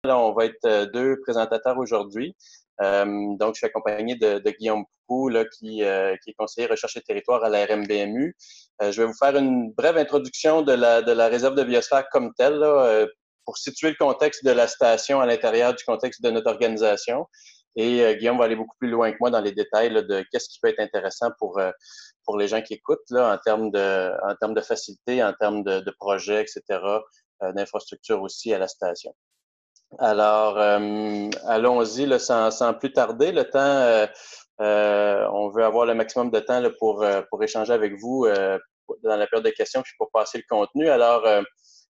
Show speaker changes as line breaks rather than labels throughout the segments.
Là, on va être deux présentateurs aujourd'hui. Donc, je suis accompagné de Guillaume Pou, là, qui est conseiller recherche et territoire à la RMBMU. Je vais vous faire une brève introduction de la réserve de biosphère comme telle, là, pour situer le contexte de la station à l'intérieur du contexte de notre organisation. Et Guillaume va aller beaucoup plus loin que moi dans les détails là, de qu'est-ce qui peut être intéressant pour les gens qui écoutent là, en termes de facilité, en termes de projets, etc., d'infrastructures aussi à la station. Alors, allons-y là, sans plus tarder. Le temps, on veut avoir le maximum de temps là, pour échanger avec vous dans la période de questions puis pour passer le contenu. Alors,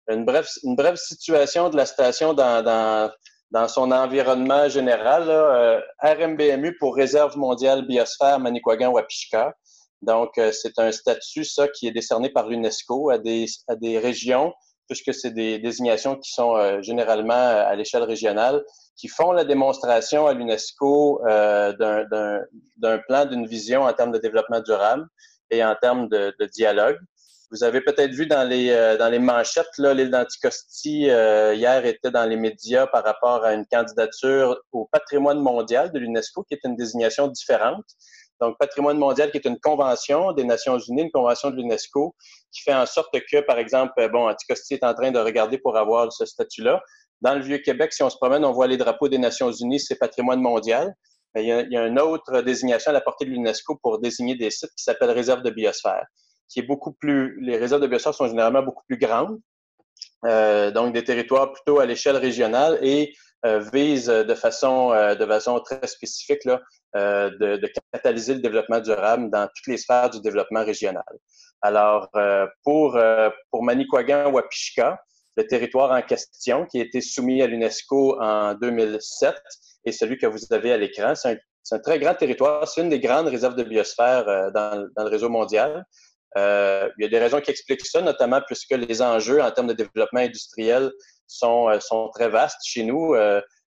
une brève situation de la station dans son environnement général. Là, RMBMU pour Réserve mondiale biosphère Manicouagan-Wapishka. Donc, c'est un statut, ça, qui est décerné par l'UNESCO à des régions, puisque c'est des désignations qui sont généralement à l'échelle régionale, qui font la démonstration à l'UNESCO d'un plan, d'une vision en termes de développement durable et en termes de dialogue. Vous avez peut-être vu dans les manchettes, là, l'île d'Anticosti, hier, était dans les médias par rapport à une candidature au patrimoine mondial de l'UNESCO, qui est une désignation différente. Donc, patrimoine mondial qui est une convention des Nations Unies, une convention de l'UNESCO, qui fait en sorte que, par exemple, Anticosti est en train de regarder pour avoir ce statut-là. Dans le Vieux-Québec, si on se promène, on voit les drapeaux des Nations Unies, c'est patrimoine mondial. Mais il y a une autre désignation à la portée de l'UNESCO pour désigner des sites qui s'appelle réserve de biosphère, qui est beaucoup plus... Les réserves de biosphère sont généralement beaucoup plus grandes, donc des territoires plutôt à l'échelle régionale et vise de façon très spécifique là, de catalyser le développement durable dans toutes les sphères du développement régional. Alors, pour Manicouagan-Wapishka, le territoire en question qui a été soumis à l'UNESCO en 2007 et celui que vous avez à l'écran, c'est un très grand territoire. C'est une des grandes réserves de biosphère dans le réseau mondial. Il y a des raisons qui expliquent ça, notamment puisque les enjeux en termes de développement industriel sont très vastes chez nous.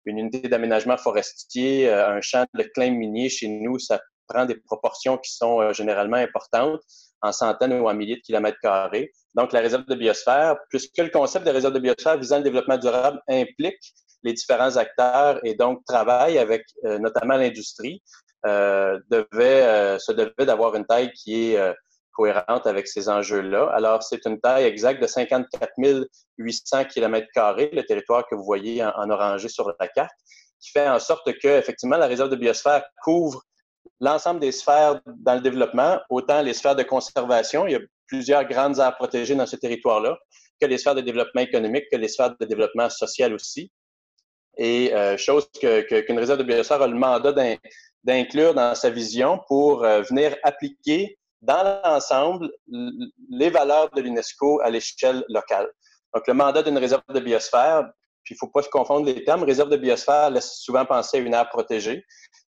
Une unité d'aménagement forestier, un champ de claim minier chez nous, ça prend des proportions qui sont généralement importantes, en centaines ou en milliers de kilomètres carrés. Donc, la réserve de biosphère, puisque le concept de réserve de biosphère visant le développement durable implique les différents acteurs et donc travaille avec notamment l'industrie, se devait d'avoir une taille qui est cohérente avec ces enjeux-là. Alors, c'est une taille exacte de 54 800 km², le territoire que vous voyez en orangé sur la carte, qui fait en sorte que, effectivement, la réserve de biosphère couvre l'ensemble des sphères dans le développement, autant les sphères de conservation, il y a plusieurs grandes aires protégées dans ce territoire-là, que les sphères de développement économique, que les sphères de développement social aussi. Et chose qu'une réserve de biosphère a le mandat d'inclure dans sa vision pour venir appliquer dans l'ensemble les valeurs de l'UNESCO à l'échelle locale. Donc, le mandat d'une réserve de biosphère, puis il ne faut pas se confondre les termes, réserve de biosphère laisse souvent penser à une aire protégée.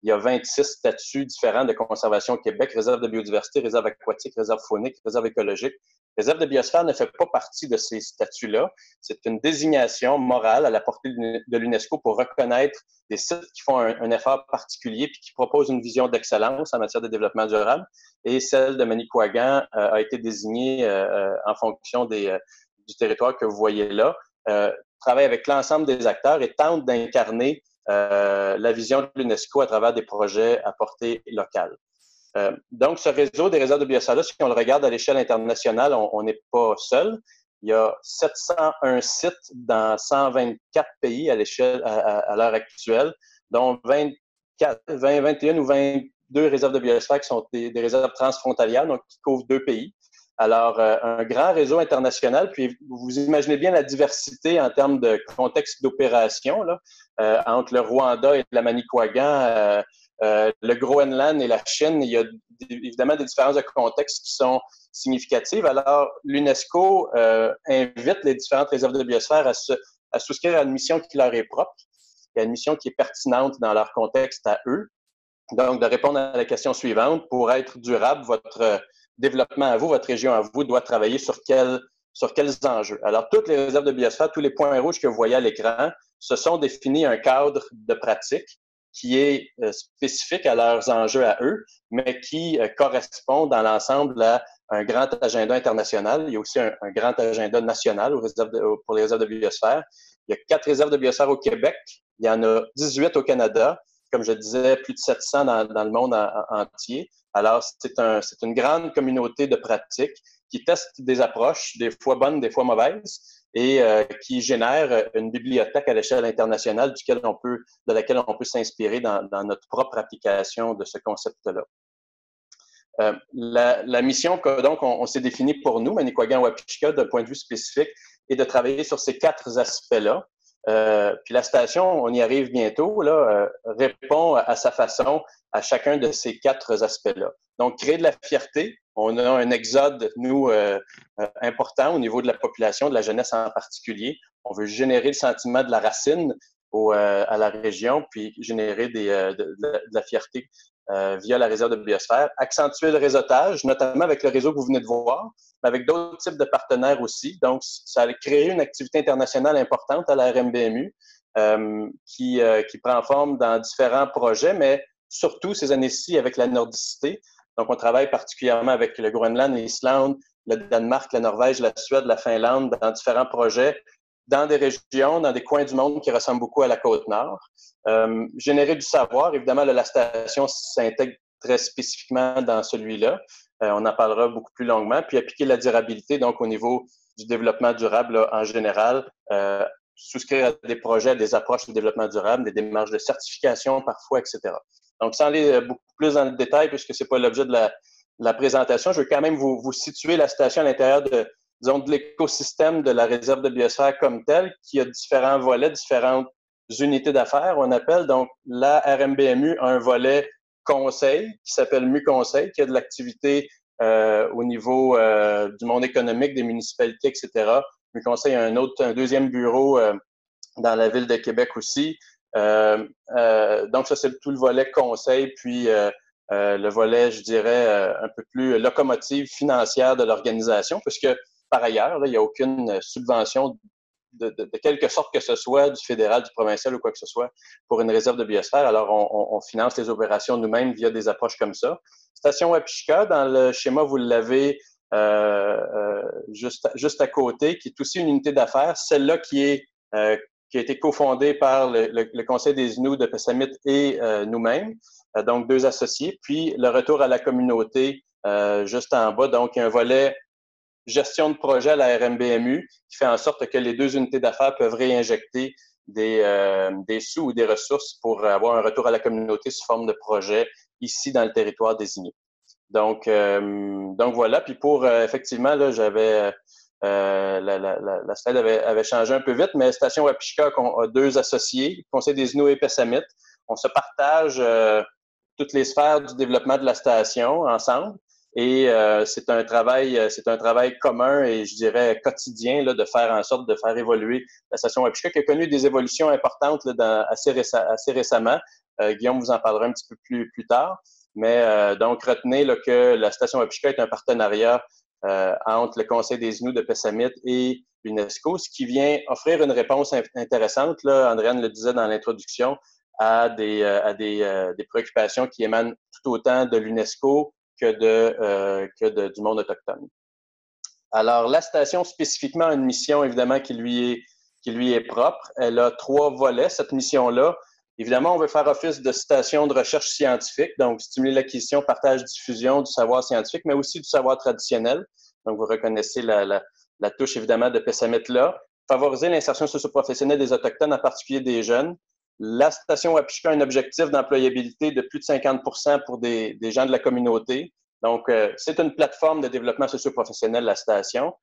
Il y a 26 statuts différents de conservation au Québec, réserve de biodiversité, réserve aquatique, réserve faunique, réserve écologique. Réserve de biosphère ne fait pas partie de ces statuts-là. C'est une désignation morale à la portée de l'UNESCO pour reconnaître des sites qui font un effort particulier puis qui proposent une vision d'excellence en matière de développement durable. Et celle de Manicouagan a été désignée en fonction du territoire que vous voyez là. Travaille avec l'ensemble des acteurs et tente d'incarner la vision de l'UNESCO à travers des projets à portée locale. Donc, ce réseau des réserves de biosphère, si on le regarde à l'échelle internationale, on n'est pas seul. Il y a 701 sites dans 124 pays à l'échelle à l'heure actuelle, dont 21 ou 22 réserves de biosphère qui sont des réserves transfrontalières, donc qui couvrent 2 pays. Alors, un grand réseau international, puis vous imaginez bien la diversité en termes de contexte d'opération là, entre le Rwanda et la Manicouagan, le Groenland et la Chine. Il y a évidemment des différences de contexte qui sont significatives. Alors, l'UNESCO invite les différentes réserves de biosphère à souscrire à une mission qui leur est propre, et à une mission qui est pertinente dans leur contexte à eux. Donc, de répondre à la question suivante, pour être durable, votre développement à vous, votre région à vous, doit travailler sur quels enjeux. Alors, toutes les réserves de biosphère, tous les points rouges que vous voyez à l'écran, se sont définis un cadre de pratique qui est spécifique à leurs enjeux à eux, mais qui correspond dans l'ensemble à un grand agenda international. Il y a aussi un grand agenda national pour les réserves de biosphère Il y a 4 réserves de biosphère au Québec. Il y en a 18 au Canada. Comme je disais, plus de 700 dans le monde entier. Alors, c'est une grande communauté de pratiques qui testent des approches, des fois bonnes, des fois mauvaises, et qui génèrent une bibliothèque à l'échelle internationale de laquelle on peut s'inspirer dans notre propre application de ce concept-là. La mission que donc on s'est définie pour nous, Manicouagan-Wapishka, d'un point de vue spécifique, est de travailler sur ces 4 aspects-là. Puis la station, on y arrive bientôt, là, répond à sa façon à chacun de ces 4 aspects-là. Donc, créer de la fierté. On a un exode, nous, important au niveau de la population, de la jeunesse en particulier. On veut générer le sentiment de la racine à la région, puis générer de la fierté via la réserve de biosphère. Accentuer le réseautage, notamment avec le réseau que vous venez de voir, mais avec d'autres types de partenaires aussi. Donc, ça a créé une activité internationale importante à la RMBMU qui prend forme dans différents projets, mais surtout ces années-ci avec la nordicité. Donc, on travaille particulièrement avec le Groenland, l'Islande, le Danemark, la Norvège, la Suède, la Finlande, dans différents projets, dans des régions, dans des coins du monde qui ressemblent beaucoup à la côte nord. Générer du savoir, évidemment, la station s'intègre très spécifiquement dans celui-là. On en parlera beaucoup plus longuement. Puis appliquer la durabilité, donc au niveau du développement durable là, en général, souscrire à des projets, à des approches de développement durable, des démarches de certification parfois, etc. Donc, sans aller beaucoup plus dans le détail, puisque ce n'est pas l'objet de la présentation, je veux quand même vous situer la station à l'intérieur disons, de l'écosystème de la réserve de biosphère comme telle, qui a différents volets, différentes unités d'affaires, on appelle. Donc, la RMBMU a un volet conseil qui s'appelle MU-Conseil, qui a de l'activité au niveau du monde économique, des municipalités, etc. MU-Conseil a un deuxième bureau dans la ville de Québec aussi. Donc, ça, c'est tout le volet conseil, puis le volet, je dirais, un peu plus locomotive financière de l'organisation, puisque par ailleurs, là, il n'y a aucune subvention de quelque sorte que ce soit, du fédéral, du provincial ou quoi que ce soit, pour une réserve de biosphère. Alors, on finance les opérations nous-mêmes via des approches comme ça. Station Wapishka, dans le schéma, vous l'avez juste à côté, qui est aussi une unité d'affaires, celle-là qui a été cofondée par le Conseil des Inuits de Pessamit et nous-mêmes, donc 2 associés, puis le retour à la communauté juste en bas, donc un volet gestion de projet à la RMBMU qui fait en sorte que les 2 unités d'affaires peuvent réinjecter des sous ou des ressources pour avoir un retour à la communauté sous forme de projet ici dans le territoire désigné. Donc voilà. Puis pour effectivement, là, j'avais la slide avait changé un peu vite, mais Station Wapishka a 2 associés, Conseil des Inuits et Pessamit. On se partage toutes les sphères du développement de la station ensemble. Et c'est un travail commun et je dirais quotidien là, de faire en sorte de faire évoluer la station Wapishka qui a connu des évolutions importantes là, assez récemment. Guillaume vous en parlera un petit peu plus tard. Mais donc, retenez là, que la station Wapishka est un partenariat entre le Conseil des Inuits de Pessamit et l'UNESCO, ce qui vient offrir une réponse intéressante, là, Andréane le disait dans l'introduction, à des préoccupations qui émanent tout autant de l'UNESCO que du monde autochtone. Alors, la station spécifiquement a une mission, évidemment, qui lui est propre. Elle a 3 volets, cette mission-là. Évidemment, on veut faire office de station de recherche scientifique, donc stimuler l'acquisition, partage, diffusion du savoir scientifique, mais aussi du savoir traditionnel. Donc, vous reconnaissez la touche, évidemment, de Pessamit là. Favoriser l'insertion socio-professionnelle des Autochtones, en particulier des jeunes. La station Wapishka a un objectif d'employabilité de plus de 50 pour des gens de la communauté. Donc, c'est une plateforme de développement socio-professionnel, la station,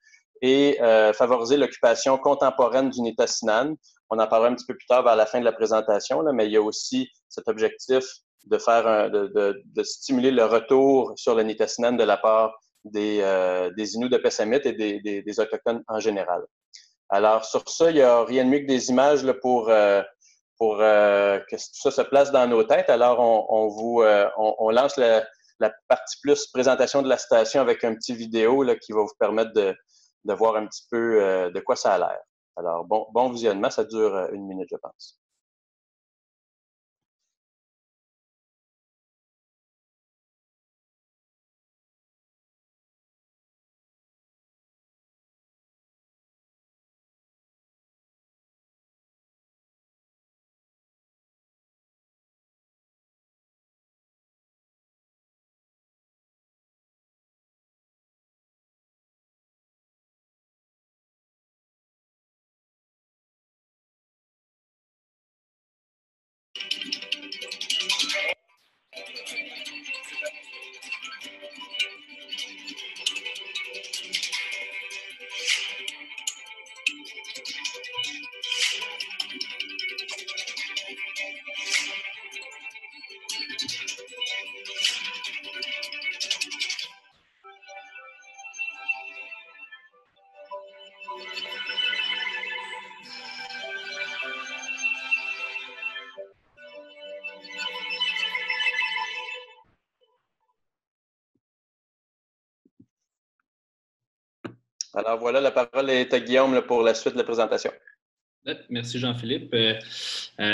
et favoriser l'occupation contemporaine du Nitassinan. On en parlera un petit peu plus tard vers la fin de la présentation, là, mais il y a aussi cet objectif de stimuler le retour sur le Nitassinan de la part des Inuits de Pessamit et des Autochtones en général. Alors, sur ça, il n'y a rien de mieux que des images là, pour que tout ça se place dans nos têtes. Alors, on lance la partie plus présentation de la station avec un petit vidéo là, qui va vous permettre de voir un petit peu de quoi ça a l'air. Alors, bon visionnement, ça dure 1 minute, je pense. Alors voilà, la parole est à Guillaume là, pour la suite de la présentation.
Merci Jean-Philippe.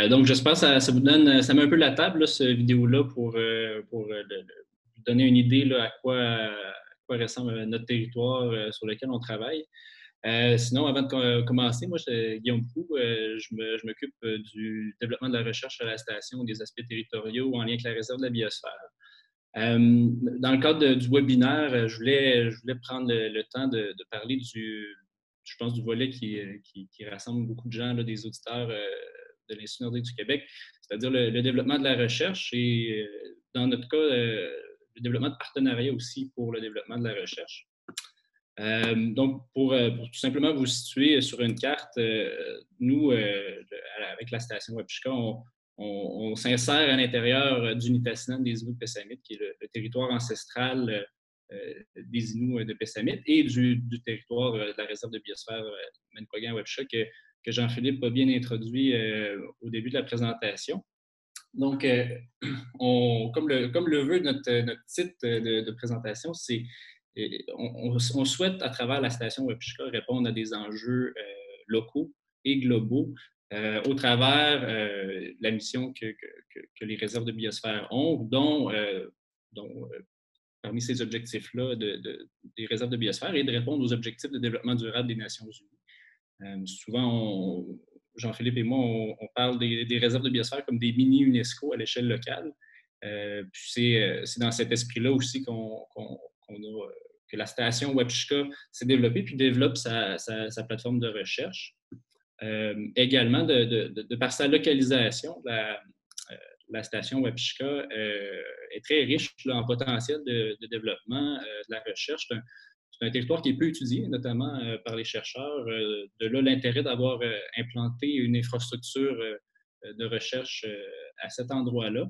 Donc j'espère que ça vous donne, ça met un peu la table, là, cette vidéo-là, pour vous donner une idée là, à quoi ressemble notre territoire sur lequel on travaille. Sinon, avant de commencer, moi, je suis Guillaume Proulx. Je m'occupe du développement de la recherche à la station, des aspects territoriaux en lien avec la réserve de la biosphère. Dans le cadre du webinaire, je voulais prendre le temps de parler je pense, du volet qui rassemble beaucoup de gens, là, des auditeurs de l'Institut nordique du Québec, c'est-à-dire le développement de la recherche et, dans notre cas, le développement de partenariats aussi pour le développement de la recherche. Donc, pour tout simplement vous situer sur une carte, nous, avec la station Wapishka, on s'insère à l'intérieur du Nitassinan des Inuits de Pessamit, qui est le territoire ancestral des Inuits de Pessamit, et du territoire de la réserve de biosphère Manicouagan-Wapishka que Jean-Philippe a bien introduit au début de la présentation. Donc, comme le veut notre titre de présentation, c'est on souhaite, à travers la station Wapishka, répondre à des enjeux locaux et globaux au travers la mission que les réserves de biosphère ont, dont parmi ces objectifs-là des réserves de biosphère et de répondre aux objectifs de développement durable des Nations unies. Souvent, Jean-Philippe et moi, on parle des réserves de biosphère comme des mini-UNESCO à l'échelle locale. Puis c'est dans cet esprit-là aussi que la station Wapishka s'est développée puis développe sa plateforme de recherche. Également, de par sa localisation, la station Wapishka est très riche là, en potentiel de développement de la recherche. C'est un territoire qui est peu étudié, notamment par les chercheurs. De là, l'intérêt d'avoir implanté une infrastructure de recherche à cet endroit-là.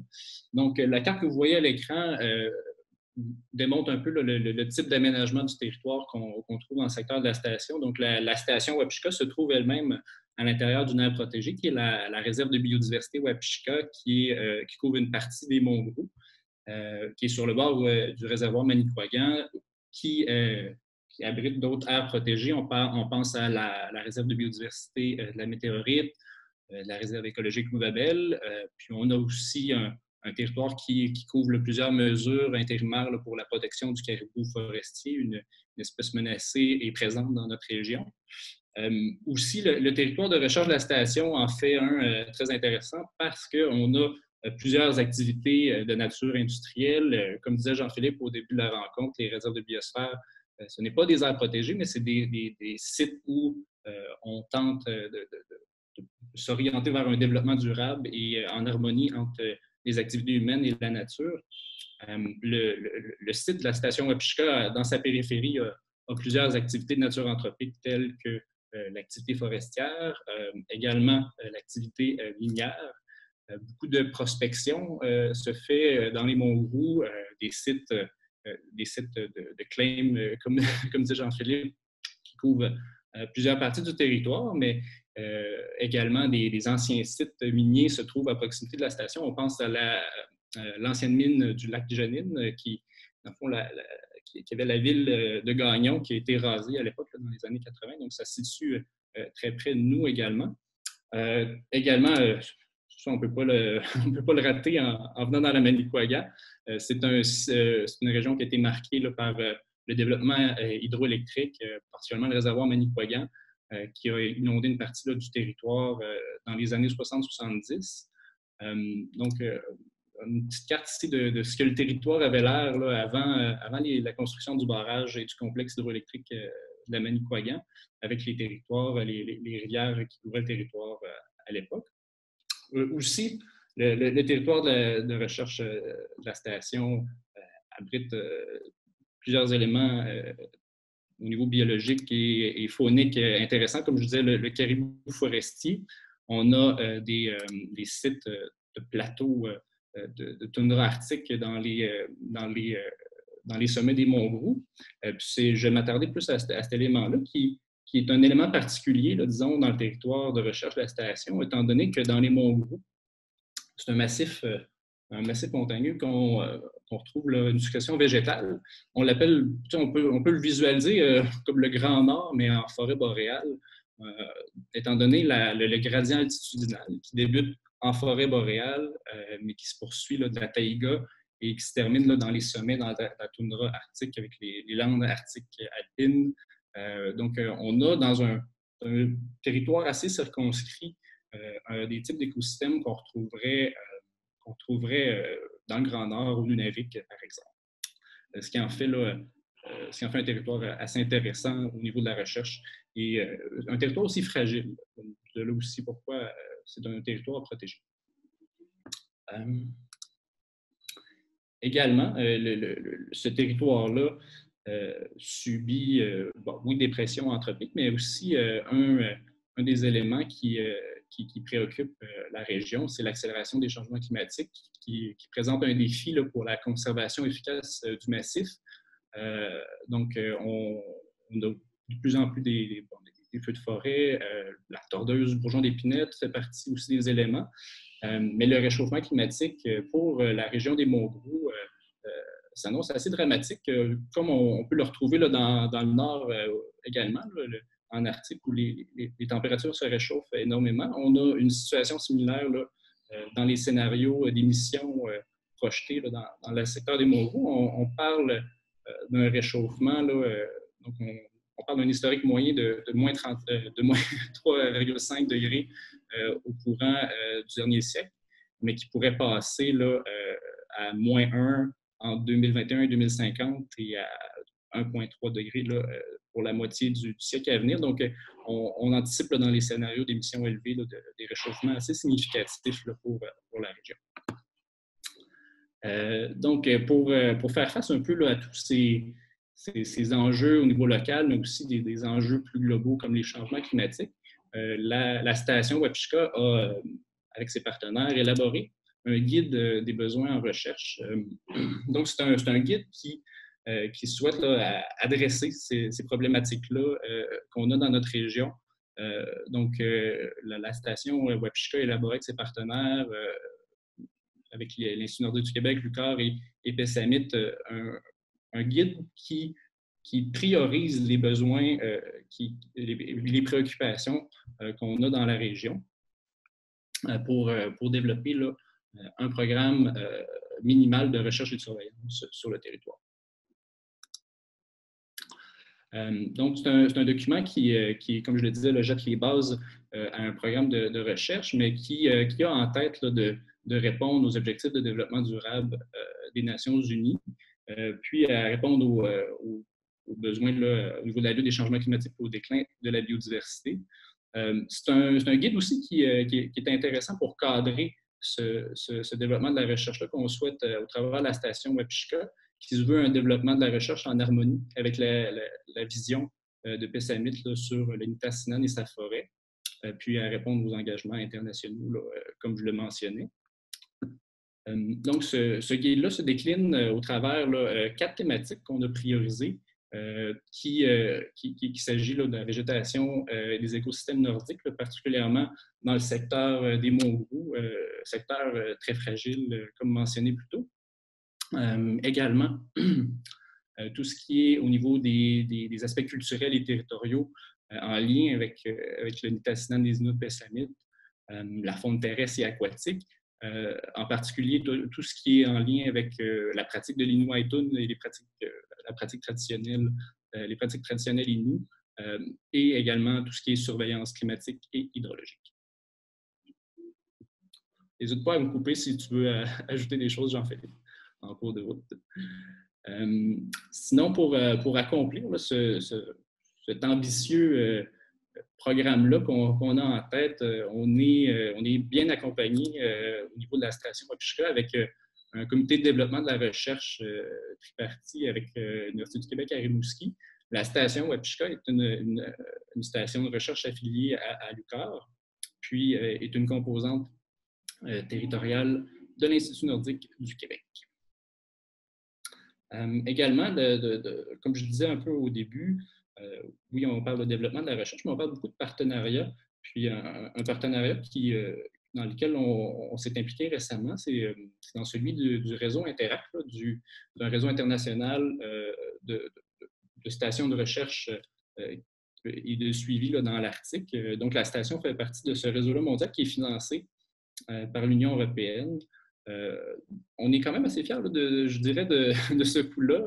Donc, la carte que vous voyez à l'écran démontre un peu le type d'aménagement du territoire qu'on trouve dans le secteur de la station. Donc, la station Wapishka se trouve elle-même à l'intérieur d'une aire protégée, qui est la réserve de biodiversité Wapishka, qui couvre une partie des monts Groulx, qui est sur le bord du réservoir Manicouagan, qui abrite d'autres aires protégées. On pense à la réserve de biodiversité de la Météorite, la réserve écologique Loubabel. Puis on a aussi un territoire qui couvre plusieurs mesures intérimaires là, pour la protection du caribou forestier, une espèce menacée et présente dans notre région. Aussi, le territoire de recherche de la station en fait un très intéressant parce qu'on a plusieurs activités de nature industrielle. Comme disait Jean-Philippe au début de la rencontre, les réserves de biosphère, ce n'est pas des aires protégées, mais c'est des sites où on tente de s'orienter vers un développement durable et en harmonie entre les activités humaines et la nature. Le site de la station Wapishka, dans sa périphérie, a plusieurs activités de nature anthropique telles que l'activité forestière, également l'activité minière. Beaucoup de prospection se fait dans les monts Groulx, des sites de claim, comme dit Jean-Philippe, qui couvrent plusieurs parties du territoire, mais également des anciens sites miniers se trouvent à proximité de la station. On pense à l'ancienne mine du lac Janine, qui, dans le fond, qui avait la ville de Gagnon, qui a été rasée à l'époque, dans les années 80. Donc, ça se situe très près de nous également. Également, ça, on ne peut pas le rater en venant dans la Manicouagan. C'est une région qui a été marquée là, par le développement hydroélectrique, particulièrement le réservoir Manicouagan, qui a inondé une partie là, du territoire dans les années 60-70. Donc, une petite carte ici de ce que le territoire avait l'air avant la construction du barrage et du complexe hydroélectrique de la Manicouagan, avec les territoires, les rivières qui couvraient le territoire à l'époque. Aussi, le territoire de recherche de la station abrite plusieurs éléments au niveau biologique et faunique intéressants. Comme je disais, le caribou forestier. On a des sites de plateaux de toundra arctique dans les sommets des monts Groulx. Je vais m'attarder plus à cet élément-là qui est un élément particulier, là, disons, dans le territoire de recherche de la station, étant donné que dans les monts Groulx, c'est un massif un massif montagneux qu'on retrouve là, une succession végétale. On l'appelle, on peut le visualiser comme le Grand Nord, mais en forêt boréale, étant donné le gradient altitudinal qui débute en forêt boréale, mais qui se poursuit là, de la taïga et qui se termine là, dans les sommets, dans la toundra arctique avec les landes arctiques alpines. Donc, on a dans un territoire assez circonscrit des types d'écosystèmes qu'on retrouverait dans le Grand Nord ou Nunavik, par exemple. Ce qui en fait un territoire assez intéressant au niveau de la recherche et un territoire aussi fragile. De là aussi pourquoi c'est un territoire à protéger. Également, ce territoire-là subit, oui, des pressions anthropiques, mais aussi un des éléments qui préoccupe la région, c'est l'accélération des changements climatiques qui présente un défi là, pour la conservation efficace du massif. Donc, on a de plus en plus des feux de forêt, la tordeuse du bourgeon d'épinette fait partie aussi des éléments. Mais le réchauffement climatique pour la région des Monts-Gros s'annonce assez dramatique, comme on peut le retrouver là, dans le nord également, là, en Arctique, où les températures se réchauffent énormément. On a une situation similaire là, dans les scénarios d'émissions projetés là, dans le secteur des Monts-Gros. On parle d'un réchauffement, là, donc on parle d'un historique moyen de moins 3,5 degrés au courant du dernier siècle, mais qui pourrait passer là, à moins 1 en 2021 et 2050 et à 1,3 degrés là, pour la moitié du siècle à venir. Donc, on anticipe là, dans les scénarios d'émissions élevées là, des réchauffements assez significatifs là, pour la région. Donc, pour faire face un peu là, à tous ces enjeux au niveau local, mais aussi des enjeux plus globaux comme les changements climatiques, la station Wapishka a, avec ses partenaires, élaboré un guide des besoins en recherche. Donc, c'est un guide qui souhaite là, adresser ces problématiques-là qu'on a dans notre région. Donc, la station Wapishka a élaboré avec ses partenaires, avec l'Institut nordique du Québec, l'UQAR et PESAMIT, un guide qui priorise les besoins, les préoccupations qu'on a dans la région pour développer là, un programme minimal de recherche et de surveillance sur le territoire. Donc, c'est un document qui, comme je le disais, là, jette les bases à un programme de recherche, mais qui a en tête là, de répondre aux objectifs de développement durable des Nations unies, puis à répondre aux besoins là, au niveau de la lutte des changements climatiques au déclin de la biodiversité. C'est un guide aussi qui est intéressant pour cadrer ce développement de la recherche-là qu'on souhaite au travers de la station Wapishka, qui se veut un développement de la recherche en harmonie avec la vision de PESAMIT là, sur le Nitassinan et sa forêt, puis à répondre aux engagements internationaux, là, comme je le mentionnais. Donc, ce guide-là se décline au travers là, 4 thématiques qu'on a priorisées, qu'il s'agit là, de la végétation des écosystèmes nordiques, là, particulièrement dans le secteur des Monts-Gros, secteur très fragile, comme mentionné plus tôt. Également, tout ce qui est au niveau des aspects culturels et territoriaux en lien avec le Nitassinan des Inuits PESAMIT, la faune terrestre et aquatique, en particulier tout ce qui est en lien avec la pratique de l'Inuaitun et les pratiques traditionnelles Inuits, et également tout ce qui est surveillance climatique et hydrologique. N'hésite pas à me couper si tu veux ajouter des choses, Jean-Philippe, en cours de route. Sinon, pour accomplir là, cet ambitieux programme-là qu'on a en tête, on est bien accompagné au niveau de la station Wapishka avec un comité de développement de la recherche tripartite avec l'Université du Québec à Rimouski. La station Wapishka est une station de recherche affiliée à l'UQAR, puis est une composante territoriale de l'Institut nordique du Québec. Également, comme je disais un peu au début, oui, on parle de développement de la recherche, mais on parle beaucoup de partenariat. Puis un partenariat qui dans lequel on s'est impliqué récemment, c'est dans celui du réseau Interact, d'un réseau international de stations de recherche et de suivi là, dans l'Arctique. Donc, la station fait partie de ce réseau-là mondial qui est financé par l'Union européenne. On est quand même assez fiers, je dirais, de ce coup-là.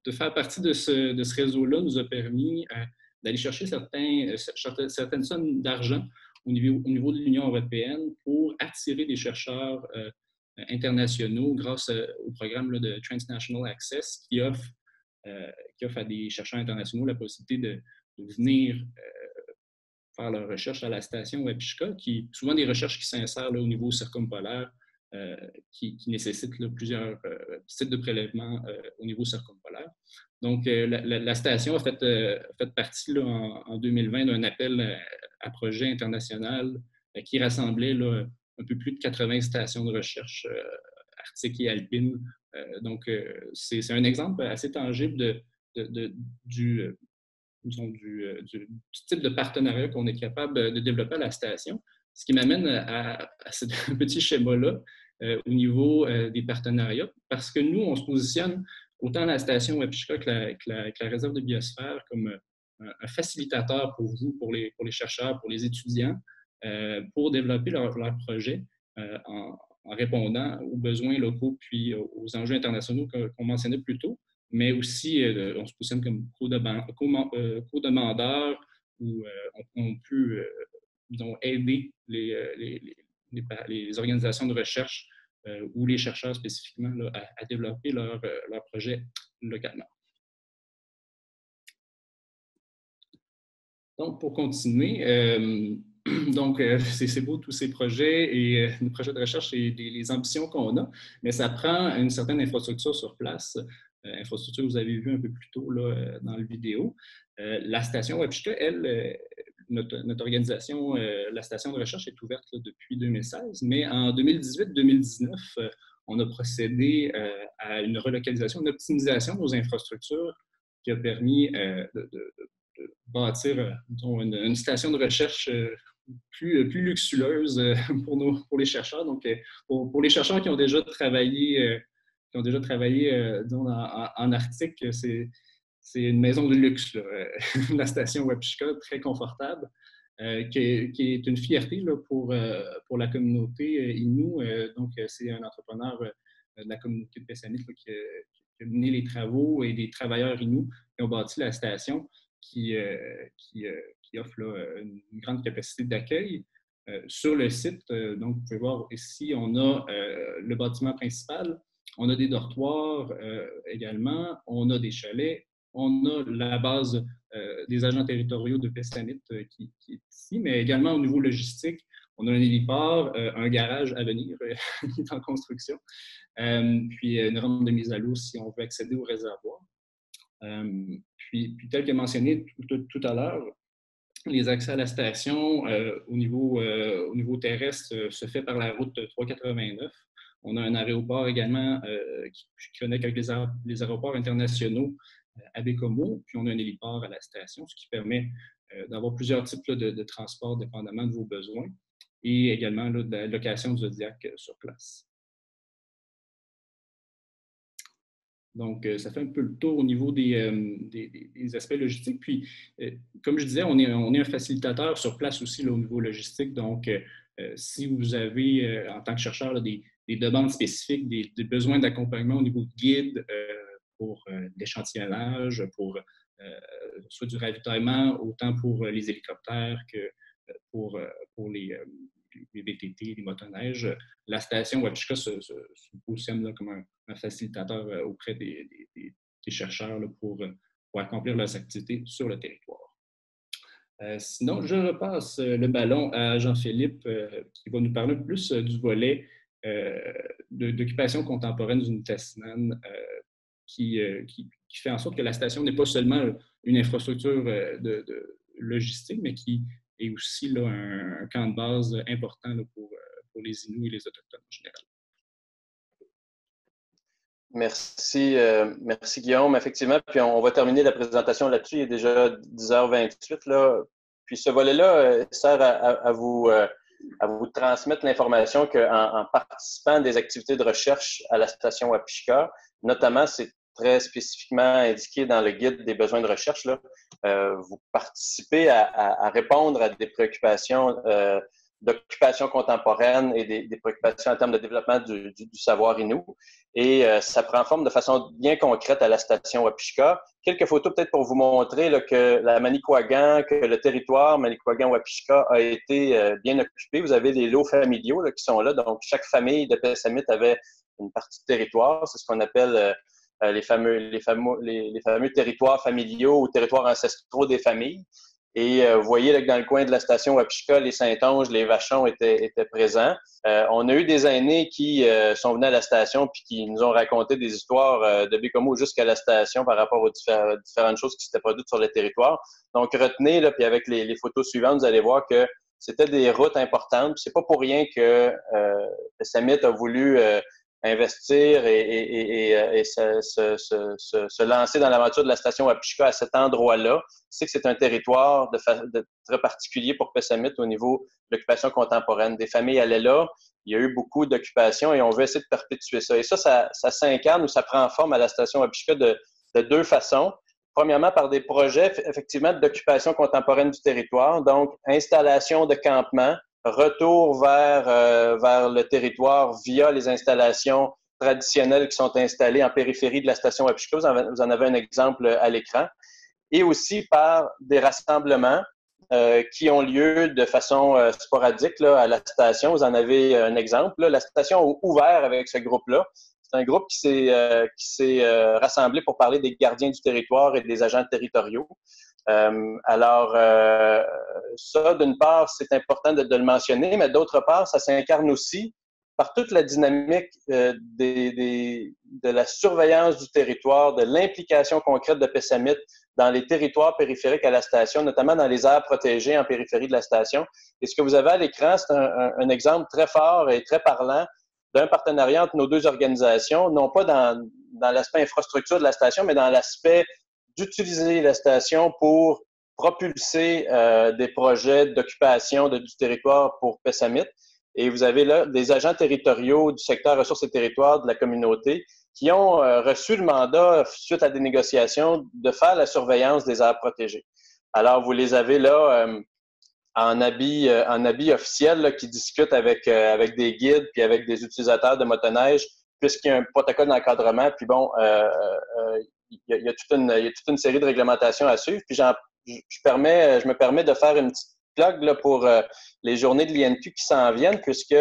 De faire partie de ce réseau-là nous a permis d'aller chercher certaines sommes d'argent au niveau de l'Union européenne pour attirer des chercheurs internationaux grâce au programme là, de Transnational Access qui offre à des chercheurs internationaux la possibilité de venir faire leurs recherches à la station Wapishka, qui souvent des recherches qui s'insèrent au niveau circumpolaire, qui nécessitent là, plusieurs sites de prélèvement au niveau circumpolaire. Donc, la station a fait partie là, en 2020 d'un appel à projet international qui rassemblait là, un peu plus de 80 stations de recherche arctiques et alpines. Donc, c'est un exemple assez tangible du type de partenariat qu'on est capable de développer à la station. Ce qui m'amène à ce petit schéma-là au niveau des partenariats, parce que nous, on se positionne autant à la station Wapishka que la réserve de biosphère comme un facilitateur pour vous, pour les chercheurs, pour les étudiants, pour développer leur projet en répondant aux besoins locaux puis aux enjeux internationaux qu'on mentionnait plus tôt, mais aussi on se positionne comme co-demandeur où on peut disons, aider les organisations de recherche ou les chercheurs spécifiquement là, à développer leur projet localement. Donc, pour continuer, c'est beau tous ces projets et les projets de recherche et les ambitions qu'on a, mais ça prend une certaine infrastructure sur place. Infrastructure que vous avez vu un peu plus tôt là, dans la vidéo. La station Wapishka, elle, notre organisation, la station de recherche est ouverte là, depuis 2016, mais en 2018-2019, on a procédé à une relocalisation, une optimisation de nos infrastructures qui a permis de bâtir une station de recherche plus luxueuse pour les chercheurs. Donc, pour les chercheurs qui ont déjà travaillé, disons, en Arctique, c'est une maison de luxe, là. La station Wapishka, très confortable, qui est une fierté là, pour la communauté Innu. Donc, c'est un entrepreneur de la communauté de Pessamit qui a mené les travaux et des travailleurs Innu qui ont bâti la station qui offre là, une grande capacité d'accueil. Sur le site, donc, vous pouvez voir ici, on a le bâtiment principal, on a des dortoirs également, on a des chalets, on a la base des agents territoriaux de Pessamit qui est ici, mais également au niveau logistique, on a un héliport, un garage à venir qui est en construction, puis une rampe de mise à l'eau si on veut accéder au réservoir. Puis, tel que mentionné tout à l'heure, les accès à la station au niveau terrestre se fait par la route 389. On a un aéroport également qui connecte avec les aéroports internationaux à Bécomo, puis on a un héliport à la station, ce qui permet d'avoir plusieurs types là, de transports dépendamment de vos besoins et également là, de la location du Zodiac sur place. Donc, ça fait un peu le tour au niveau des aspects logistiques. Puis, comme je disais, on est un facilitateur sur place aussi là, au niveau logistique. Donc, si vous avez, en tant que chercheur, là, des demandes spécifiques, des besoins d'accompagnement au niveau de guide pour l'échantillonnage, pour soit du ravitaillement, autant pour les hélicoptères que pour les VTT, les motoneiges, la station Wapishka se positionne là, comme un facilitateur auprès des chercheurs là, pour accomplir leurs activités sur le territoire. Sinon, je repasse le ballon à Jean-Philippe qui va nous parler plus du volet d'occupation contemporaine du Nitassinan qui fait en sorte que la station n'est pas seulement une infrastructure de logistique, mais qui est aussi là, un camp de base important là, pour les Inuits et les Autochtones en général.
Merci Guillaume. Effectivement, puis on va terminer la présentation là-dessus. Il est déjà 10h28. Là. Puis ce volet-là sert à vous à vous transmettre l'information qu'en participant à des activités de recherche à la station Wapishka, notamment, c'est très spécifiquement indiqué dans le guide des besoins de recherche, là, vous participez à répondre à des préoccupations d'occupation contemporaine et des préoccupations en termes de développement du savoir inou. Et ça prend forme de façon bien concrète à la station Wapishka. Quelques photos peut-être pour vous montrer là, que la Manicouagan, que le territoire Manicouagan-Wapishka a été bien occupé. Vous avez les lots familiaux là, qui sont là. Donc, chaque famille de Pessamit avait une partie de territoire. C'est ce qu'on appelle les fameux territoires familiaux ou territoires ancestraux des familles. Et vous voyez là, que dans le coin de la station Wapishka, les Saint-Onge, les Vachons étaient présents. On a eu des aînés qui sont venus à la station puis qui nous ont raconté des histoires de Bécomo jusqu'à la station par rapport aux différentes choses qui s'étaient produites sur le territoire. Donc, retenez, là, puis avec les photos suivantes, vous allez voir que c'était des routes importantes. C'est pas pour rien que Pessamit a voulu investir et se lancer dans l'aventure de la station Wapishka à cet endroit-là. C'est que c'est un territoire de très particulier pour Pessamit au niveau de l'occupation contemporaine. Des familles allaient là, il y a eu beaucoup d'occupations et on veut essayer de perpétuer ça. Et ça s'incarne ou ça prend forme à la station Wapishka de deux façons. Premièrement, par des projets, effectivement, d'occupation contemporaine du territoire, donc installation de campements, retour vers le territoire via les installations traditionnelles qui sont installées en périphérie de la station Wapishka. Vous en avez un exemple à l'écran. Et aussi par des rassemblements qui ont lieu de façon sporadique là, à la station. Vous en avez un exemple. Là. La station a ouvert avec ce groupe-là. C'est un groupe qui s'est rassemblé pour parler des gardiens du territoire et des agents territoriaux. Alors, ça, d'une part, c'est important de le mentionner, mais d'autre part, ça s'incarne aussi par toute la dynamique de la surveillance du territoire, de l'implication concrète de Pessamit dans les territoires périphériques à la station, notamment dans les aires protégées en périphérie de la station. Et ce que vous avez à l'écran, c'est un exemple très fort et très parlant d'un partenariat entre nos deux organisations, non pas dans l'aspect infrastructure de la station, mais dans l'aspect d'utiliser la station pour propulser des projets d'occupation du territoire pour Pessamit. Et vous avez là des agents territoriaux du secteur ressources et territoires de la communauté qui ont reçu le mandat, suite à des négociations, de faire la surveillance des aires protégées. Alors, vous les avez là en habit officiel là, qui discutent avec des guides puis avec des utilisateurs de motoneige, puisqu'il y a un protocole d'encadrement. Puis bon, il y a toute une série de réglementations à suivre. Puis je me permets de faire une petite plug là, pour les journées de l'INQ qui s'en viennent, puisque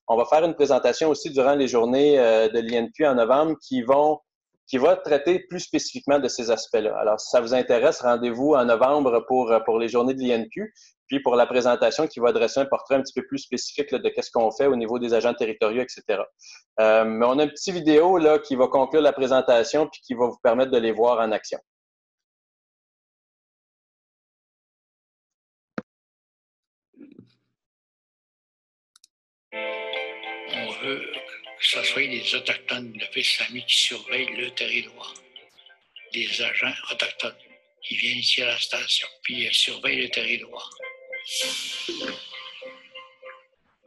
on va faire une présentation aussi durant les journées de l'INQ en novembre qui va traiter plus spécifiquement de ces aspects-là. Alors, si ça vous intéresse, rendez-vous en novembre pour les journées de l'INQ, puis pour la présentation qui va dresser un portrait un petit peu plus spécifique là, de qu'est-ce qu'on fait au niveau des agents territoriaux, etc. Mais on a une petite vidéo là, qui va conclure la présentation puis qui va vous permettre de les voir en action.
On veut que ce soit les Autochtones de Pessamit qui surveillent le territoire. Des agents autochtones qui viennent ici à la station, puis ils surveillent le territoire.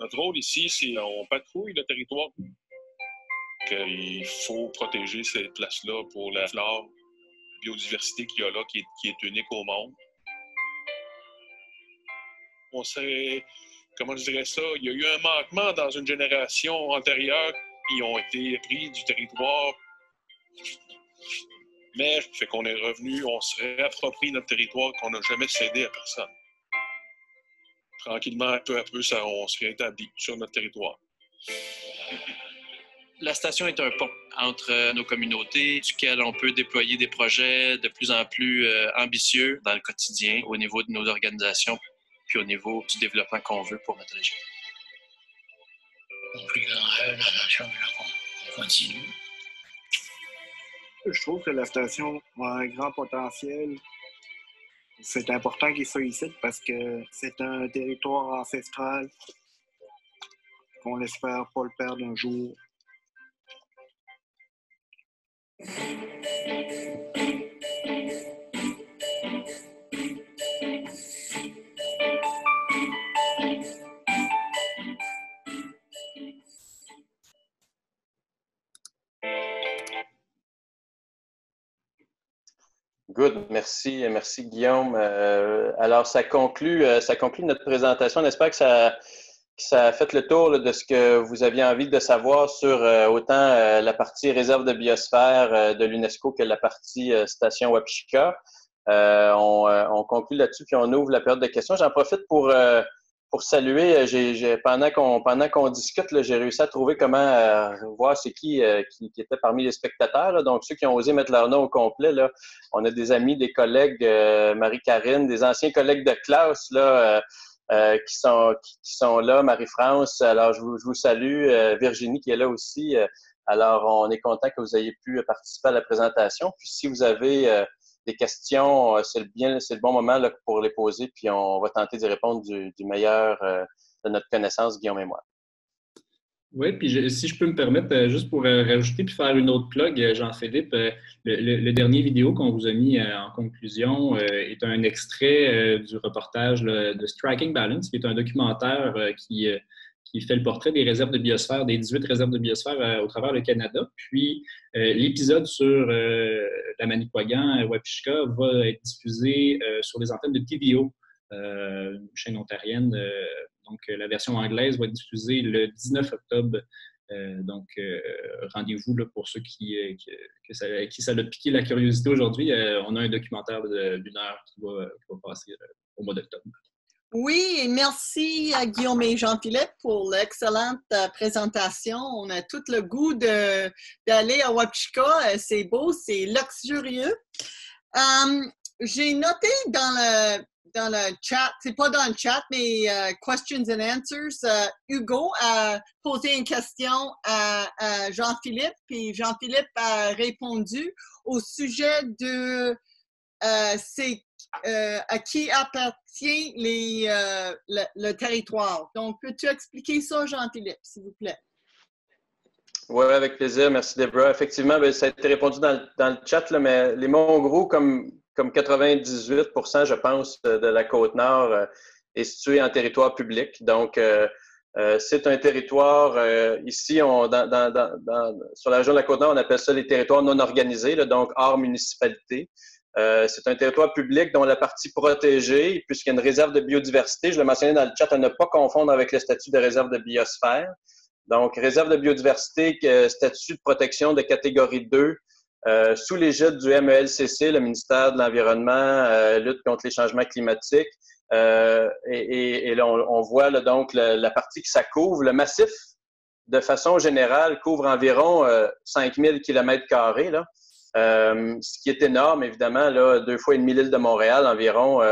Notre rôle ici, c'est qu'on patrouille le territoire. Il faut protéger cette place-là pour la flore, la biodiversité qu'il y a là, qui est unique au monde. On sait, comment je dirais ça, il y a eu un manquement dans une génération antérieure. Ils ont été pris du territoire. Mais fait qu'on est revenu, on se réapproprie notre territoire qu'on n'a jamais cédé à personne. Tranquillement, peu à peu, on se réétablit sur notre territoire.
La station est un pont entre nos communautés, duquel on peut déployer des projets de plus en plus ambitieux dans le quotidien au niveau de nos organisations puis au niveau du développement qu'on veut pour notre région.
On plus grand rêve, la nation, on continue.
Je trouve que la station a un grand potentiel. C'est important qu'il soit ici parce que c'est un territoire ancestral qu'on espère pas le perdre un jour.
Good, merci Guillaume. Alors, ça conclut notre présentation. On espère que ça a fait le tour là, de ce que vous aviez envie de savoir sur autant la partie réserve de biosphère de l'UNESCO que la partie station Wapishka. On conclut là-dessus, puis on ouvre la période de questions. J'en profite pour saluer. Pendant qu'on discute, là, j'ai réussi à trouver comment voir c'est qui était parmi les spectateurs. Là. Donc, ceux qui ont osé mettre leur nom au complet, là, on a des amis, des collègues, Marie-Karine, des anciens collègues de classe là, qui sont là, Marie-France. Alors, je vous salue. Virginie qui est là aussi. Alors, on est content que vous ayez pu participer à la présentation. Puis, si vous avez des questions, c'est le bon moment là, pour les poser, puis on va tenter d'y répondre du meilleur de notre connaissance, Guillaume et moi.
Oui, puis si je peux me permettre, juste pour rajouter puis faire une autre plug, Jean-Philippe, le dernier vidéo qu'on vous a mis en conclusion est un extrait du reportage là, de Striking Balance, qui est un documentaire qui fait le portrait des réserves de biosphère, des 18 réserves de biosphère au travers le Canada. Puis, l'épisode sur la Manicouagan, Wapishka, va être diffusé sur les antennes de TVO, une chaîne ontarienne. Donc, la version anglaise va être diffusée le 19 octobre. Donc, rendez-vous là, pour ceux qui ça a piqué la curiosité aujourd'hui. On a un documentaire d'une heure qui va passer au mois d'octobre.
Oui, et merci à Guillaume et Jean-Philippe pour l'excellente présentation. On a tout le goût d'aller à Wapishka. C'est beau, c'est luxurieux. J'ai noté dans le chat, c'est pas dans le chat, mais questions and answers, Hugo a posé une question à Jean-Philippe, puis Jean-Philippe a répondu au sujet de à qui appartient le territoire. Donc, peux-tu expliquer ça, Jean-Philippe, s'il vous plaît?
Oui, avec plaisir. Merci, Deborah. Effectivement, ça a été répondu dans le chat, là, mais les Monts-Gros, comme 98%, je pense, de la Côte-Nord est situé en territoire public. Donc, c'est un territoire, ici, sur la région de la Côte-Nord, on appelle ça les territoires non organisés, là, donc hors municipalité. C'est un territoire public dont la partie protégée, puisqu'il y a une réserve de biodiversité, je l'ai mentionné dans le chat, à ne pas confondre avec le statut de réserve de biosphère. Donc, réserve de biodiversité, statut de protection de catégorie 2, sous l'égide du MELCC, le ministère de l'Environnement, lutte contre les changements climatiques. Et là, on voit là, donc la partie que ça couvre. Le massif, de façon générale, couvre environ 5000 km². Là. Ce qui est énorme, évidemment, là, 2,5 fois l'île de Montréal environ.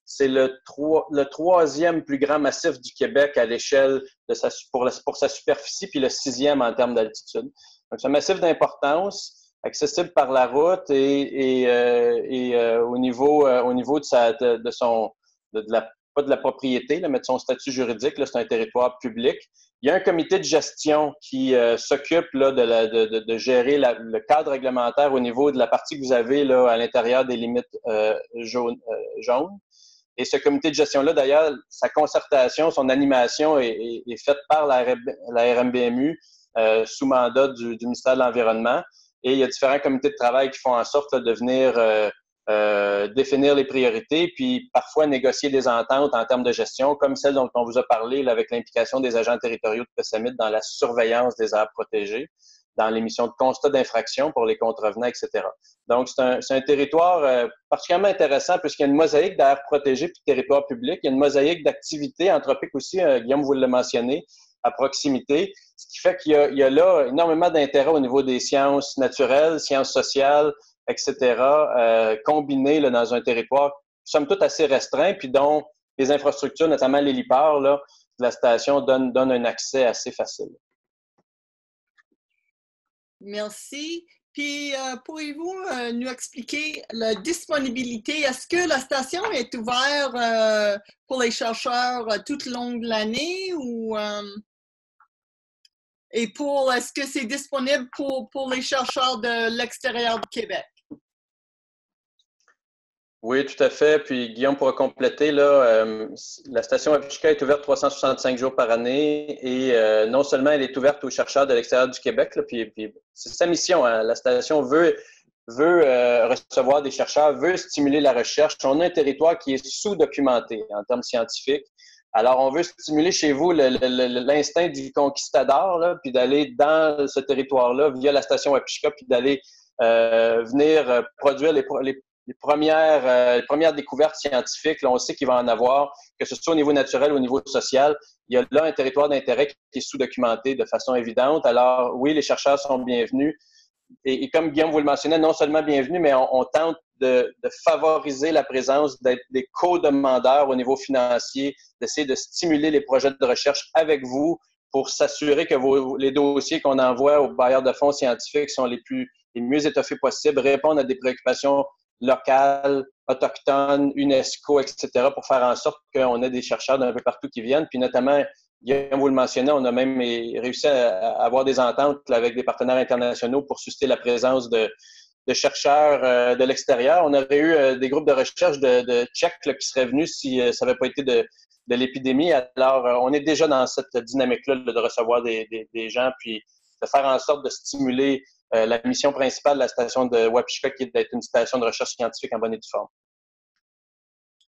C'est le troisième plus grand massif du Québec à l'échelle pour sa superficie, puis le 6e en termes d'altitude. Donc, c'est un massif d'importance, accessible par la route et au niveau pas de la propriété, là, mais de son statut juridique, là, c'est un territoire public. Il y a un comité de gestion qui s'occupe là, de gérer le cadre réglementaire au niveau de la partie que vous avez là, à l'intérieur des limites jaunes. Et ce comité de gestion-là, d'ailleurs, sa concertation, son animation est faite par la RMBMU sous mandat du ministère de l'Environnement. Et il y a différents comités de travail qui font en sorte là, de venir définir les priorités, puis parfois négocier des ententes en termes de gestion, comme celle dont on vous a parlé là, avec l'implication des agents territoriaux de PESAMIT dans la surveillance des aires protégées, dans l'émission de constats d'infraction pour les contrevenants, etc. Donc, c'est un territoire particulièrement intéressant puisqu'il y a une mosaïque d'aires protégées puis de territoires publics. Il y a une mosaïque d'activités anthropiques aussi, Guillaume, vous l'a mentionné, à proximité, ce qui fait qu'il y a là énormément d'intérêt au niveau des sciences naturelles, sciences sociales, etc., combinés là, dans un territoire, somme toute, assez restreint, puis dont les infrastructures, notamment l'héliport là, de la station, donnent un accès assez facile.
Merci. Puis, pourriez-vous nous expliquer la disponibilité? Est-ce que la station est ouverte pour les chercheurs tout le long de l'année ou est-ce que c'est disponible pour les chercheurs de l'extérieur du Québec?
Oui, tout à fait. Puis Guillaume pourra compléter, là, la station Wapishka est ouverte 365 jours par année et non seulement elle est ouverte aux chercheurs de l'extérieur du Québec, là, puis c'est sa mission. Hein, la station veut veut recevoir des chercheurs, veut stimuler la recherche. On a un territoire qui est sous-documenté en termes scientifiques. Alors, on veut stimuler chez vous l'instinct du conquistador, là, puis d'aller dans ce territoire-là via la station Wapishka, puis d'aller venir produire les premières découvertes scientifiques. Là, on sait qu'il va en avoir, que ce soit au niveau naturel ou au niveau social. Il y a là un territoire d'intérêt qui est sous-documenté de façon évidente. Alors, oui, les chercheurs sont bienvenus. Et comme Guillaume vous le mentionnait, non seulement bienvenus, mais on tente de favoriser la présence d'être des co-demandeurs au niveau financier, d'essayer de stimuler les projets de recherche avec vous pour s'assurer que les dossiers qu'on envoie aux bailleurs de fonds scientifiques sont les mieux étoffés possibles, répondent à des préoccupations locales, autochtones, UNESCO, etc., pour faire en sorte qu'on ait des chercheurs d'un peu partout qui viennent. Puis notamment, Guillaume vous le mentionnait, on a même réussi à avoir des ententes avec des partenaires internationaux pour susciter la présence de chercheurs de l'extérieur. On aurait eu des groupes de recherche de Tchèques qui seraient venus si ça n'avait pas été de l'épidémie. Alors, on est déjà dans cette dynamique-là de recevoir des gens, puis de faire en sorte de stimuler la mission principale de la station de Wapishka, qui est d'être une station de recherche scientifique en bonne et due forme.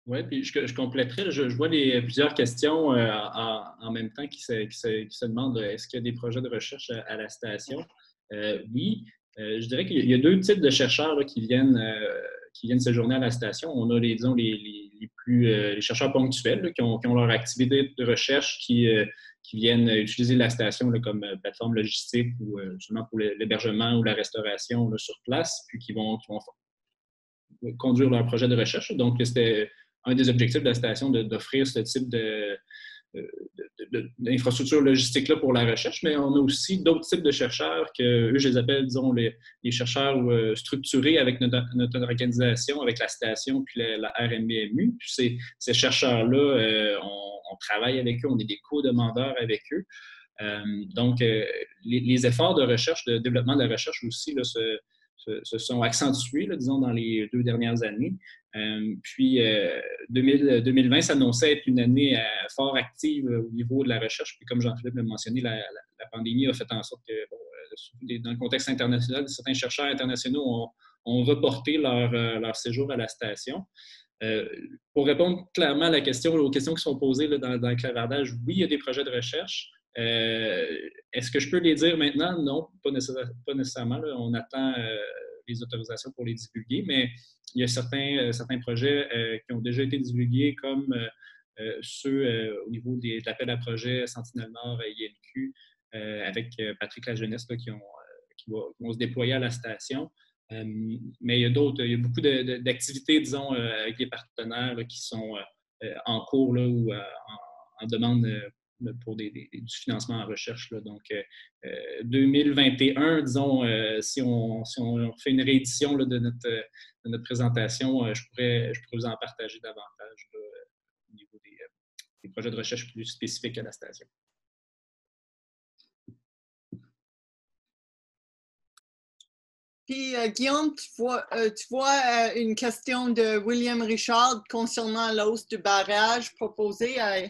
Oui, puis je compléterai. Je vois plusieurs questions en même temps qui se demandent est-ce qu'il y a des projets de recherche à la station? Oui. Je dirais qu'il y a deux types de chercheurs là, qui viennent séjourner à la station. On a les chercheurs ponctuels là, qui ont leur activité de recherche qui viennent utiliser la station là, comme plateforme logistique ou seulement pour l'hébergement ou la restauration là, sur place, puis qui vont conduire leur projet de recherche. Donc, c'était un des objectifs de la station d'offrir ce type d'infrastructure logistique-là pour la recherche, mais on a aussi d'autres types de chercheurs que eux, je les appelle, disons, les chercheurs structurés avec notre organisation, avec la station puis la RMBMU. Puis ces chercheurs-là, on travaille avec eux, on est des co-demandeurs avec eux. Donc, les efforts de recherche, de développement de la recherche aussi, là, se sont accentués, là, disons, dans les 2 dernières années. Puis, 2020 s'annonçait être une année fort active au niveau de la recherche. Puis, comme Jean-Philippe l'a mentionné, la pandémie a fait en sorte que, dans le contexte international, certains chercheurs internationaux ont reporté leur séjour à la station. Pour répondre clairement à aux questions qui sont posées là, dans le clavardage, oui, il y a des projets de recherche. Est-ce que je peux les dire maintenant? Non, pas nécessairement. Là. On attend les autorisations pour les divulguer, mais il y a certains projets qui ont déjà été divulgués, comme ceux au niveau de l'appel à projet Sentinelle-Nord INQ avec Patrick Lajeunesse là, qui vont se déployer à la station. Mais il y a beaucoup d'activités, disons, avec des partenaires là, qui sont en cours là, ou en demande pour du financement en recherche. Là. Donc, 2021, disons, si on fait une réédition là, de notre présentation, je pourrais vous en partager davantage là, au niveau des projets de recherche plus spécifiques à la station.
Puis, Guillaume, tu vois une question de William Richard concernant la hausse du barrage proposé à...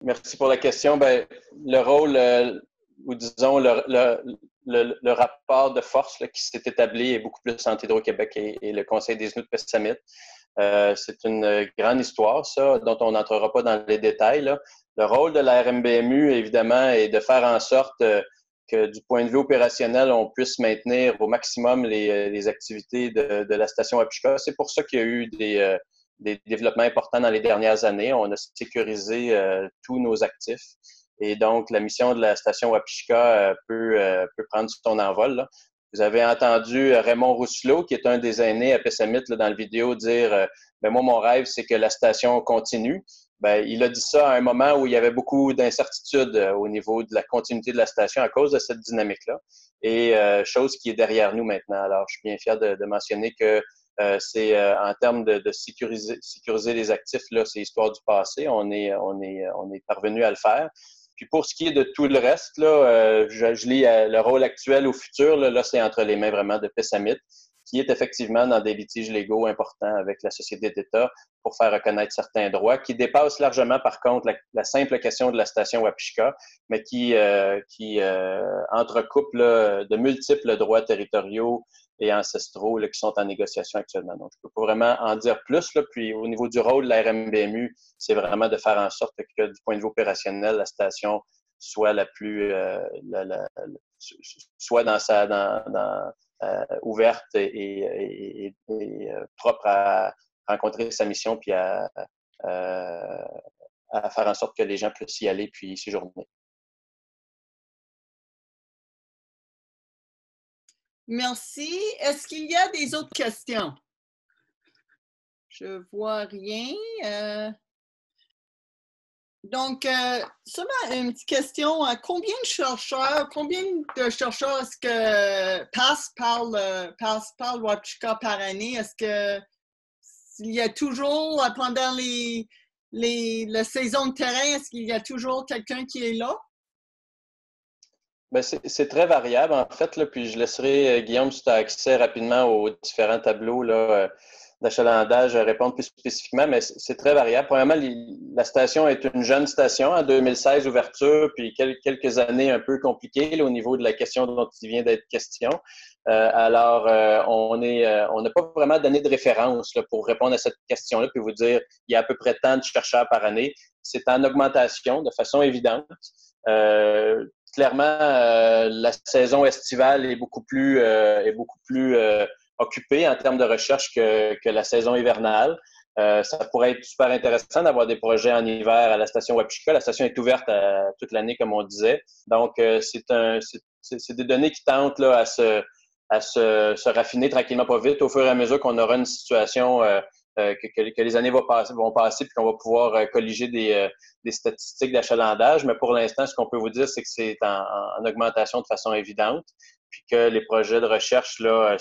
Merci pour la question. Ben, le rôle, ou disons, le rapport de force là, qui s'est établi est beaucoup plus entre Hydro-Québec et le Conseil des Inuits-Pessamit. C'est une grande histoire, ça, dont on n'entrera pas dans les détails. Là. Le rôle de la RMBMU, évidemment, est de faire en sorte que du point de vue opérationnel, on puisse maintenir au maximum les activités de la station Wapishka. C'est pour ça qu'il y a eu des développements importants dans les dernières années. On a sécurisé tous nos actifs. Et donc, la mission de la station Wapishka peut prendre son envol. Là. Vous avez entendu Raymond Rousselot, qui est un des aînés à Pessamit, là, dans le vidéo, dire ben, moi, mon rêve, c'est que la station continue. Ben, il a dit ça à un moment où il y avait beaucoup d'incertitudes au niveau de la continuité de la station à cause de cette dynamique-là. Et chose qui est derrière nous maintenant. Alors, je suis bien fier de mentionner que c'est en termes de sécuriser les actifs, là, c'est histoire du passé. On est parvenu à le faire. Puis pour ce qui est de tout le reste, là, je lis le rôle actuel au futur. Là c'est entre les mains vraiment de Pessamit. qui est effectivement dans des litiges légaux importants avec la société d'État pour faire reconnaître certains droits, qui dépassent largement, par contre, la simple question de la station Wapishka, mais qui entrecoupe là, de multiples droits territoriaux et ancestraux là, qui sont en négociation actuellement. Donc, je peux pas vraiment en dire plus. Là. Puis, au niveau du rôle de la RMBMU, c'est vraiment de faire en sorte que, du point de vue opérationnel, la station soit la plus soit ouverte et propre à rencontrer sa mission puis à faire en sorte que les gens puissent y aller puis y séjourner.
Merci. Est-ce qu'il y a des autres questions? Je vois rien. Donc, seulement une petite question. Combien de chercheurs est-ce que passent par le Wapishka par année? Est-ce qu'il y a toujours, pendant la saison de terrain, est-ce qu'il y a toujours quelqu'un qui est là?
Bien, c'est très variable, en fait, là, puis je laisserai Guillaume, si tu as accès rapidement aux différents tableaux là, d'achalandage, répondre plus spécifiquement, mais c'est très variable. Premièrement, la station est une jeune station, en 2016 ouverture, puis quelques années un peu compliquées là, au niveau de la question dont il vient d'être question. Alors, on n'a pas vraiment donné de référence là, pour répondre à cette question-là, puis vous dire il y a à peu près tant de chercheurs par année. C'est en augmentation de façon évidente. Clairement, la saison estivale est beaucoup plus occupée en termes de recherche que la saison hivernale. Ça pourrait être super intéressant d'avoir des projets en hiver à la station Wapishka. La station est ouverte toute l'année, comme on disait. Donc, c'est des données qui tentent là, à se raffiner tranquillement pas vite au fur et à mesure qu'on aura une situation que les années vont passer puis qu'on va pouvoir colliger des statistiques d'achalandage. Mais pour l'instant, ce qu'on peut vous dire, c'est que c'est en augmentation de façon évidente puis que les projets de recherche là,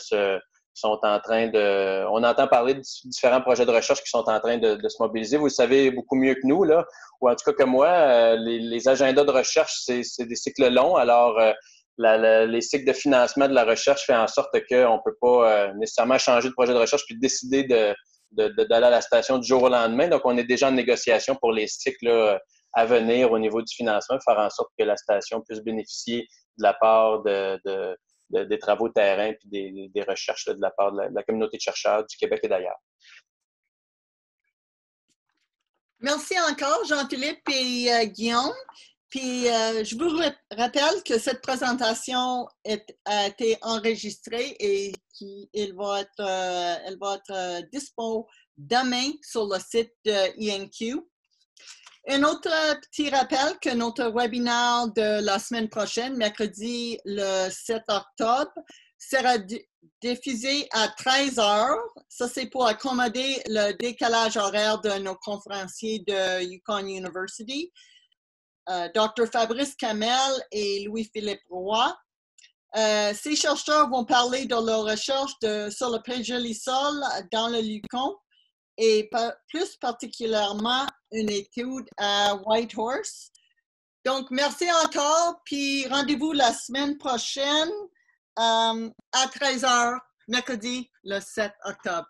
sont en train de... On entend parler de différents projets de recherche qui sont en train de se mobiliser. Vous le savez beaucoup mieux que nous, là, ou en tout cas que moi. Les agendas de recherche, c'est des cycles longs. Alors, les cycles de financement de la recherche font en sorte qu'on ne peut pas nécessairement changer de projet de recherche puis décider d'aller à la station du jour au lendemain. Donc, on est déjà en négociation pour les cycles là, à venir au niveau du financement, faire en sorte que la station puisse bénéficier de la part des travaux de terrain puis des recherches là, de la part de la communauté de chercheurs du Québec et d'ailleurs.
Merci encore, Jean-Philippe et Guillaume. Puis, je vous rappelle que cette présentation a été enregistrée et qu'elle va être dispo demain sur le site de INQ. Un autre petit rappel que notre webinaire de la semaine prochaine, mercredi le 7 octobre, sera diffusé à 13h. Ça, c'est pour accommoder le décalage horaire de nos conférenciers de Yukon University. Dr. Fabrice Kamel et Louis-Philippe Roy. Ces chercheurs vont parler de leur recherche sur le pergélisol dans le Yukon et plus particulièrement une étude à Whitehorse. Donc, merci encore, puis rendez-vous la semaine prochaine à 13h, mercredi le 7 octobre.